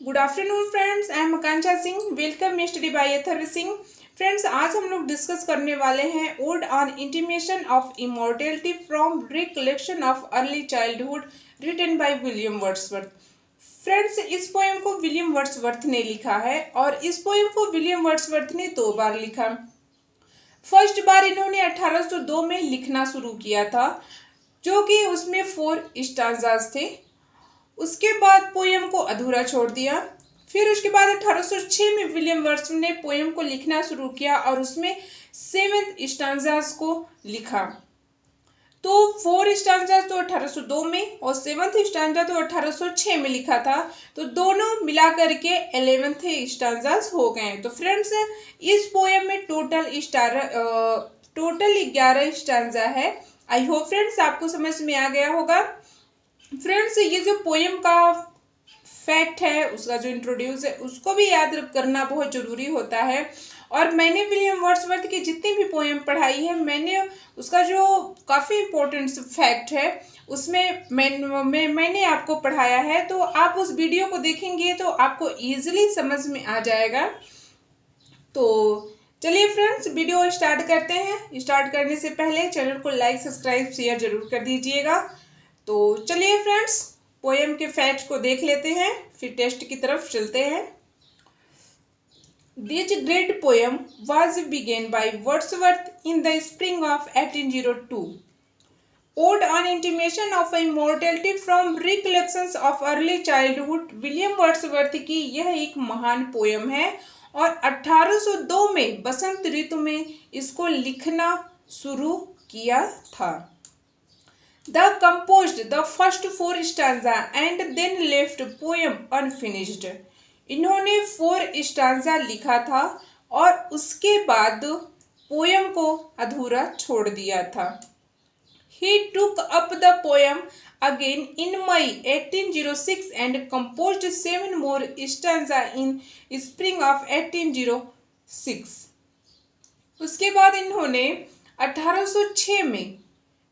Good afternoon friends, I am Akanksha Singh. Welcome study by Atharva Singh. Friends, आज हम लोग डिस्कस करने वाले हैं ode on intimation of immortality from recollection of early childhood written by William Wordsworth. Friends, इस poem को William Wordsworth ने लिखा है और इस पोएम को विलियम वर्ड्सवर्थ ने 2 बार लिखा। फर्स्ट बार इन्होंने 1802 में लिखना शुरू किया था, जो कि उसमें 4 स्टांजास थे। उसके बाद पोएम को अधूरा छोड़ दिया। फिर उसके बाद 1806 में विलियम वर्ड्सवर्थ ने पोएम को लिखना शुरू किया और उसमें 7th स्टांजास को लिखा। तो 4 स्टांजा तो 1802 में और 7th स्टांजा तो 1806 में लिखा था। तो दोनों मिला करके 11th स्टांजास हो गए। तो फ्रेंड्स, इस पोएम में टोटल 11 स्टांजा है। आई होप फ्रेंड्स आपको समझ में आ गया होगा। फ्रेंड्स, ये जो पोएम का फैक्ट है, उसका जो इंट्रोड्यूस है, उसको भी याद करना बहुत ज़रूरी होता है। और मैंने विलियम वर्ड्सवर्थ की जितनी भी पोएम पढ़ाई है, मैंने उसका जो काफ़ी इम्पोर्टेंट फैक्ट है उसमें मैंने आपको पढ़ाया है। तो आप उस वीडियो को देखेंगे तो आपको ईजिली समझ में आ जाएगा। तो चलिए फ्रेंड्स, वीडियो स्टार्ट करते हैं। स्टार्ट करने से पहले चैनल को लाइक, सब्सक्राइब, शेयर जरूर कर दीजिएगा। तो चलिए फ्रेंड्स, पोएम के फैक्ट्स को देख लेते हैं, फिर टेस्ट की तरफ चलते हैं। This great poem was begin by Wordsworth in the spring of 1802। Ode on intimation of immortality from recollections of early childhood. William Wordsworth की यह एक महान पोएम है और 1802 में बसंत ऋतु में इसको लिखना शुरू किया था। The composed the first 4 stanza and then left poem unfinished। इन्होंने 4 स्टांजा लिखा था और उसके बाद पोएम को अधूरा छोड़ दिया था। He took up the poem again in May 1806 and composed 7 more stanza in spring of 1806। उसके बाद इन्होंने 1806 में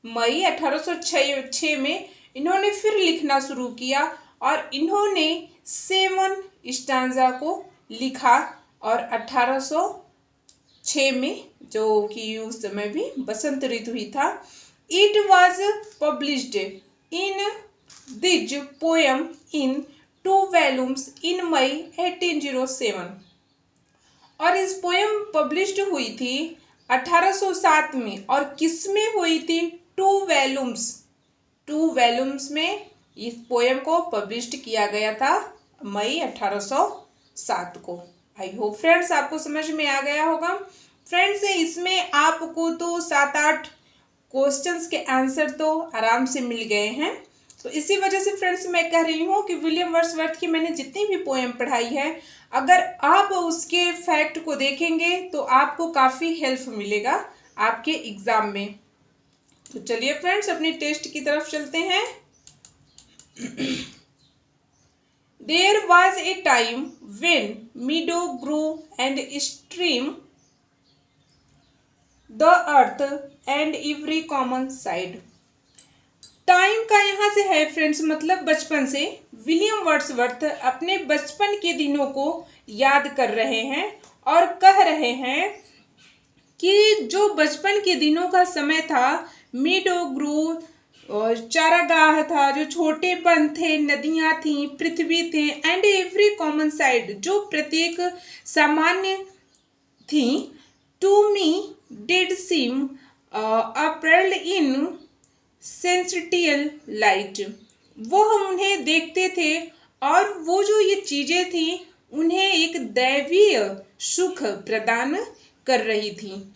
मई 1806 में इन्होंने फिर लिखना शुरू किया और इन्होंने 7 स्टांजा को लिखा। और 1806 में, जो कि उस समय भी बसंत ऋतु ही था, it was published in this poem in 2 volumes in May 1807। और इस पोएम पब्लिश्ड हुई थी 1807 में। और किस में हुई थी? 2 वॉल्यूम्स में इस पोएम को पब्लिश्ड किया गया था मई 1807 को। आई होप फ्रेंड्स आपको समझ में आ गया होगा। फ्रेंड्स, इसमें आपको तो 7-8 क्वेश्चंस के आंसर तो आराम से मिल गए हैं। तो इसी वजह से फ्रेंड्स मैं कह रही हूँ कि विलियम वर्ड्सवर्थ की मैंने जितनी भी पोएम पढ़ाई है, अगर आप उसके फैक्ट को देखेंगे तो आपको काफ़ी हेल्प मिलेगा आपके एग्ज़ाम में। तो चलिए फ्रेंड्स, अपनी टेस्ट की तरफ चलते हैं। There was a time when meadow grew and stream the earth and every common sight. Time का यहाँ से है फ्रेंड्स मतलब बचपन से। विलियम वर्ड्सवर्थ अपने बचपन के दिनों को याद कर रहे हैं और कह रहे हैं कि जो बचपन के दिनों का समय था, मीडो ग्रू चारागाह था, जो छोटे वन थे, नदियाँ थीं, पृथ्वी थे, एंड एवरी कॉमन साइड, जो प्रत्येक सामान्य थी, to me did seem apparelled in celestial light. वह उन्हें देखते थे और वो जो ये चीज़ें थी उन्हें एक दैवीय सुख प्रदान कर रही थी।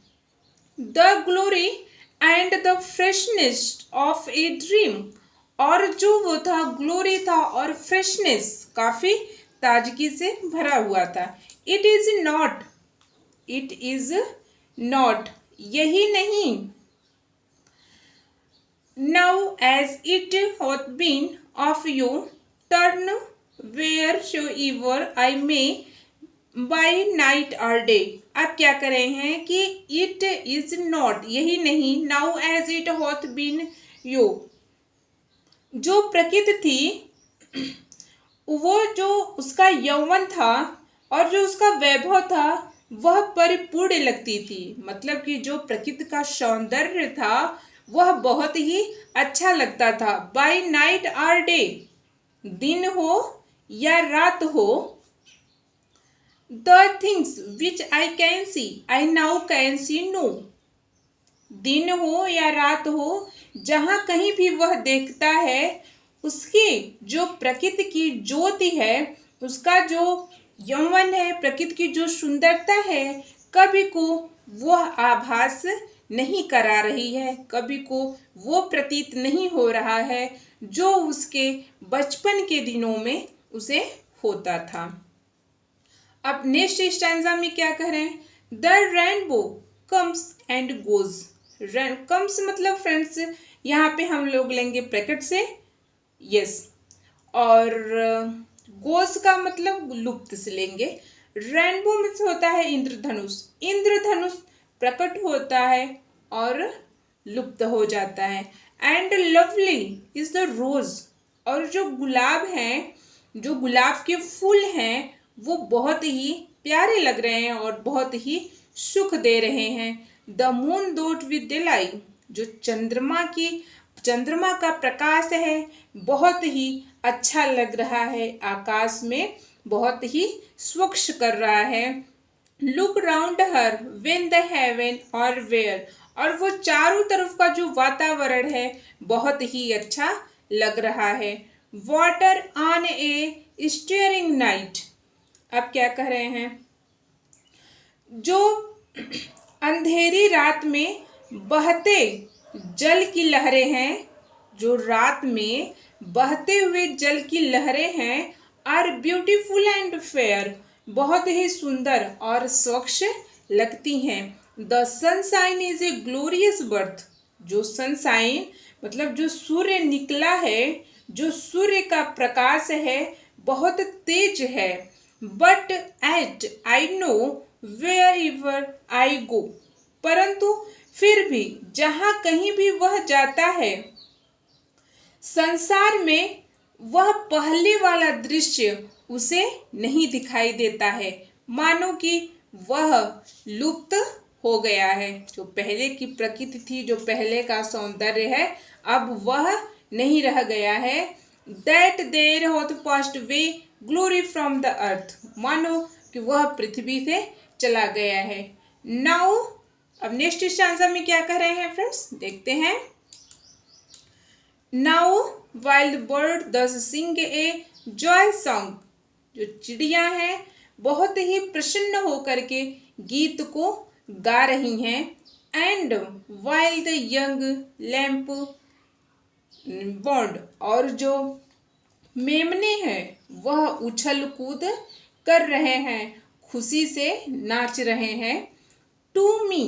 The glory and the freshness of a dream. और जो वो था, ग्लोरी था और फ्रेशनेस काफ़ी ताजगी से भरा हुआ था। इट इज़ नॉट, यही नहीं। Now as it hath been of you, turn wheresoever I may by night or day। आप क्या कर रहे हैं कि it is not, यही नहीं, now as it hath been you, जो प्रकृति थी वो जो उसका यौवन था और जो उसका वैभव था वह परिपूर्ण लगती थी। मतलब कि जो प्रकृति का सौंदर्य था वह बहुत ही अच्छा लगता था। बाय नाइट और डे, दिन हो या रात हो, the things which I can see I now can see no, दिन हो या रात हो, जहाँ कहीं भी वह देखता है उसकी जो प्रकृति की ज्योति है, उसका जो यौवन है, प्रकृति की जो सुंदरता है, कभी को वह आभास नहीं करा रही है, कभी को वो प्रतीत नहीं हो रहा है जो उसके बचपन के दिनों में उसे होता था। अब नेक्स्ट स्टैंजा में क्या कह रहे हैं? The rainbow comes and goes. Comes मतलब फ्रेंड्स यहाँ पे हम लोग लेंगे प्रकट से, यस, और गोज का मतलब लुप्त से लेंगे। रेनबो में से होता है इंद्रधनुष, इंद्रधनुष प्रकट होता है और लुप्त हो जाता है। एंड लवली इज द रोज, और जो गुलाब हैं, जो गुलाब के फूल हैं वो बहुत ही प्यारे लग रहे हैं और बहुत ही सुख दे रहे हैं। The moon dot with delight, जो चंद्रमा का प्रकाश है बहुत ही अच्छा लग रहा है, आकाश में बहुत ही स्वच्छ कर रहा है। Look round her when the haven और वेयर, और वो चारों तरफ का जो वातावरण है बहुत ही अच्छा लग रहा है। Water on A steering night, अब क्या कह रहे हैं? जो अंधेरी रात में बहते जल की लहरें हैं, जो रात में बहते हुए जल की लहरें हैं, आर ब्यूटीफुल एंड फेयर, बहुत ही सुंदर और स्वच्छ लगती हैं। The sunshine is a glorious birth, जो सनशाइन मतलब जो सूर्य निकला है, जो सूर्य का प्रकाश है बहुत तेज है। But yet I know where ever I go, परंतु फिर भी जहाँ कहीं भी वह जाता है संसार में वह पहले वाला दृश्य उसे नहीं दिखाई देता है, मानो कि वह लुप्त हो गया है। जो पहले की प्रकृति थी, जो पहले का सौंदर्य है, अब वह नहीं रह गया है। दैट देयर होत past way glory from the earth, मानो कि वह पृथ्वी से चला गया है। नाउ अब नेक्स्ट स्टैंजा में क्या कह रहे हैं फ्रेंड्स, देखते हैं। नाउ वाइल्ड बर्ड दस सिंग ए जॉय सॉन्ग, जो चिड़िया हैं बहुत ही प्रसन्न होकर के गीत को गा रही हैं। And while the young lamp bond, और जो मेमने हैं वह उछल कूद कर रहे हैं, खुशी से नाच रहे हैं। टू मी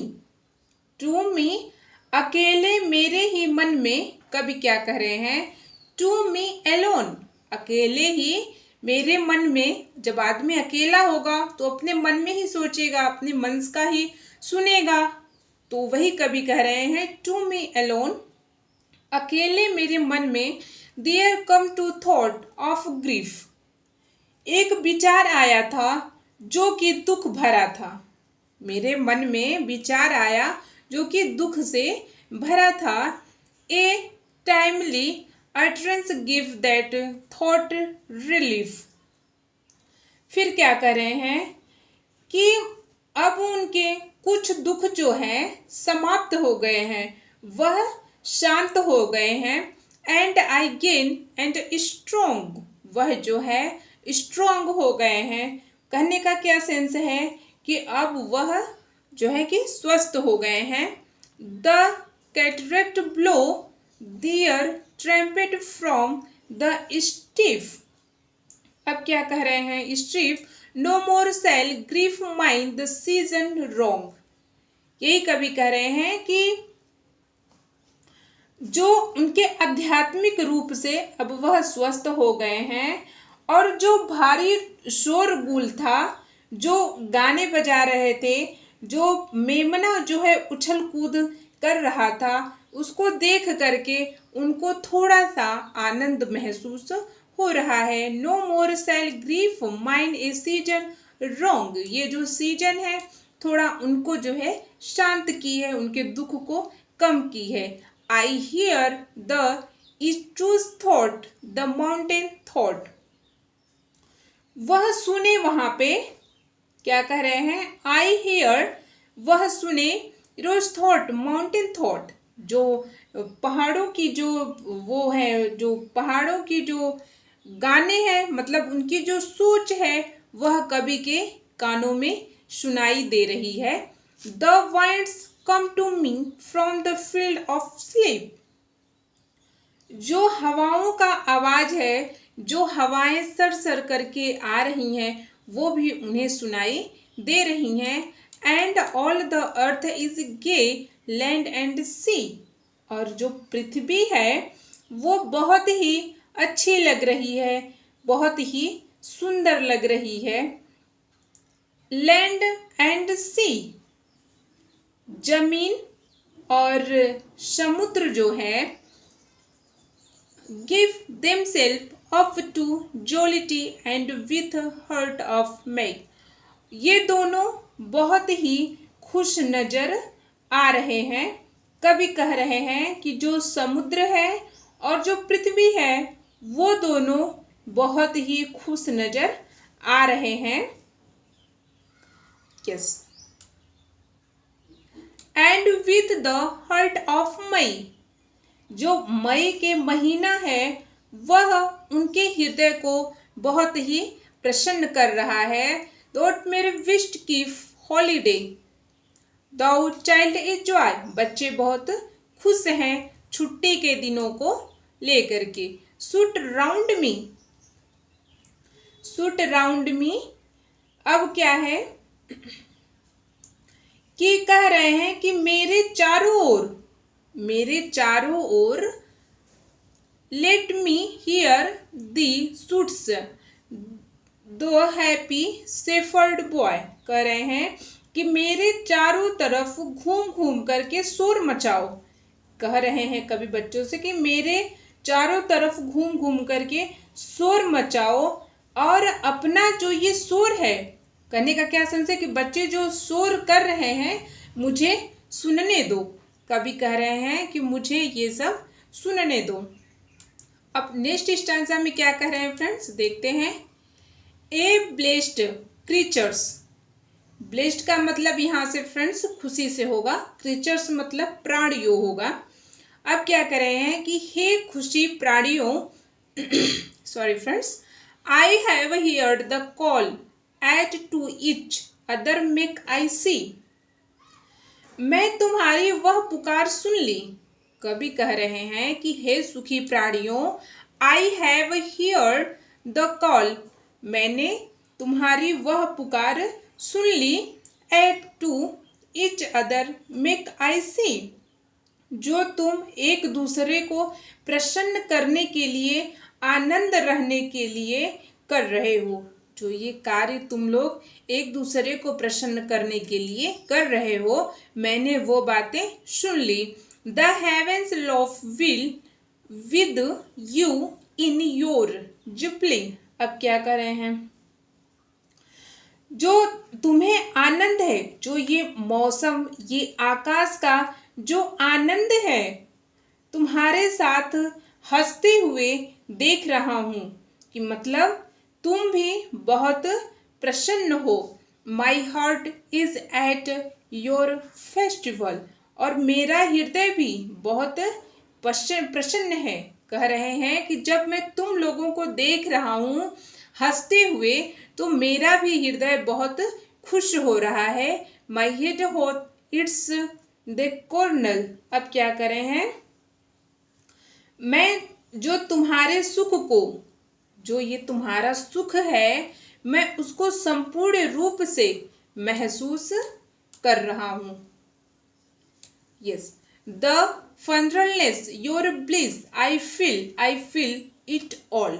अकेले मेरे ही मन में, कभी क्या कह रहे हैं? टू मी एलोन, अकेले ही मेरे मन में। जब आदमी अकेला होगा तो अपने मन में ही सोचेगा, अपने मन का ही सुनेगा, तो वही कभी कह रहे हैं टू मी एलोन, अकेले मेरे मन में। There come to thought of grief, एक विचार आया था जो कि दुख भरा था। मेरे मन में विचार आया जो कि दुख से भरा था। A timely utterance give that thought relief, फिर क्या कर रहे हैं कि अब उनके कुछ दुख जो हैं समाप्त हो गए हैं, वह शांत हो गए हैं। And I gain and strong, वह जो है स्ट्रोंग हो गए हैं। कहने का क्या सेंस है कि अब वह जो है कि स्वस्थ हो गए हैं। The cataract blow their trumpet from the steep, अब क्या कह रहे हैं? Steep no more shall grief mind the season wrong, यही कवि कह रहे हैं कि जो उनके आध्यात्मिक रूप से अब वह स्वस्थ हो गए हैं, और जो भारी शोरगुल था, जो गाने बजा रहे थे, जो मेमना जो है उछल कूद कर रहा था, उसको देख करके उनको थोड़ा सा आनंद महसूस हो रहा है। No more shall grief mind a season wrong, ये जो सीजन है थोड़ा उनको जो है शांत की है, उनके दुख को कम की है। I hear the truest thought the mountain thought, वह सुने, वहां पे क्या कह रहे हैं, आई हियर, वह सुने, रोज थॉट माउंटेन थॉट, जो पहाड़ों की जो वो है, जो पहाड़ों की जो गाने हैं, मतलब उनकी जो सोच है वह कवि के कानों में सुनाई दे रही है। The winds come to me from the field of sleep, जो हवाओं का आवाज है, जो हवाएं सर करके आ रही हैं, वो भी उन्हें सुनाई दे रही हैं। And all the earth is gay land and sea, और जो पृथ्वी है वो बहुत ही अच्छी लग रही है, बहुत ही सुंदर लग रही है। लैंड एंड सी, जमीन और समुद्र जो है, give themselves up to jollity and with heart of May, ये दोनों बहुत ही खुश नजर आ रहे हैं। कवि कह रहे हैं कि जो समुद्र है और जो पृथ्वी है वो दोनों बहुत ही खुश नजर आ रहे हैं। Yes, and with the heart of May, जो मई के महीना है वह उनके हृदय को बहुत ही प्रसन्न कर रहा है। Don't every beast keep holiday, thou child is joy, बच्चे बहुत खुश हैं छुट्टी के दिनों को लेकर के। सूट राउंड मी, सूट राउंड मी, अब क्या है कि कह रहे हैं कि मेरे चारों ओर, मेरे चारों ओर, let me hear thy shouts thou happy shepherd boy, कह रहे हैं कि मेरे चारों तरफ घूम घूम करके शोर मचाओ। कह रहे हैं कभी बच्चों से कि मेरे चारों तरफ घूम घूम करके शोर मचाओ, और अपना जो ये शोर है, कहने का क्या सेंस है कि बच्चे जो शोर कर रहे हैं मुझे सुनने दो। कभी कह रहे हैं कि मुझे ये सब सुनने दो। अब नेक्स्ट स्टैंजा में क्या कह रहे हैं फ्रेंड्स, देखते हैं। ए ब्लेस्ड क्रीचर्स, ब्लेस्ड का मतलब यहाँ से फ्रेंड्स खुशी से होगा, क्रीचर्स मतलब प्राणियों होगा। अब क्या कर रहे हैं कि हे खुशी प्राणियों, sorry friends, I have heard the call ye to each other make I see, मैं तुम्हारी वह पुकार सुन ली। कवि कह रहे हैं कि हे सुखी प्राणियों, I have heard the call, मैंने तुम्हारी वह पुकार सुन ली। Ye to each other make I see, जो तुम एक दूसरे को प्रसन्न करने के लिए, आनंद रहने के लिए कर रहे हो, जो ये कार्य तुम लोग एक दूसरे को प्रसन्न करने के लिए कर रहे हो, मैंने वो बातें सुन ली। The heavens love will with you in your jubilee, अब क्या कर रहे हैं, जो तुम्हें आनंद है, जो ये मौसम, ये आकाश का जो आनंद है, तुम्हारे साथ हंसते हुए देख रहा हूँ, कि मतलब तुम भी बहुत प्रसन्न हो। My heart is at your festival, और मेरा हृदय भी बहुत प्रसन्न है। कह रहे हैं कि जब मैं तुम लोगों को देख रहा हूँ हंसते हुए, तो मेरा भी हृदय बहुत खुश हो रहा है। माई हेड होट इट्स द कॉर्नल, अब क्या करे हैं, मैं जो तुम्हारे सुख को, जो ये तुम्हारा सुख है, मैं उसको संपूर्ण रूप से महसूस कर रहा हूँ। यस, द फंडरलेस your bliss I feel it all,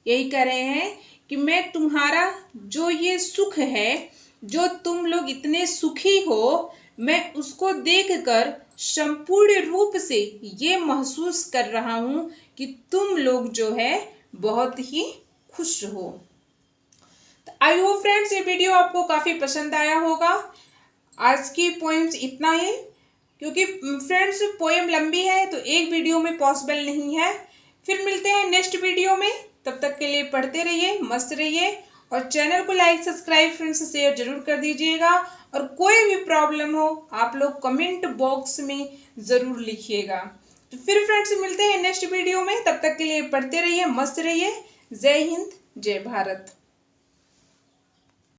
यही कह रहे हैं कि मैं तुम्हारा जो ये सुख है, जो तुम लोग इतने सुखी हो, मैं उसको देखकर संपूर्ण रूप से ये महसूस कर रहा हूँ कि तुम लोग जो है बहुत ही खुश रहो। तो आई होप फ्रेंड्स ये वीडियो आपको काफ़ी पसंद आया होगा। आज की पोएम्स इतना ही, क्योंकि फ्रेंड्स पोएम लंबी है तो एक वीडियो में पॉसिबल नहीं है। फिर मिलते हैं नेक्स्ट वीडियो में, तब तक के लिए पढ़ते रहिए, मस्त रहिए और चैनल को लाइक सब्सक्राइब फ्रेंड्स शेयर जरूर कर दीजिएगा। और कोई भी प्रॉब्लम हो आप लोग कमेंट बॉक्स में ज़रूर लिखिएगा। तो फिर फ्रेंड्स मिलते हैं नेक्स्ट वीडियो में, तब तक के लिए पढ़ते रहिए, मस्त रहिए। जय हिंद, जय भारत।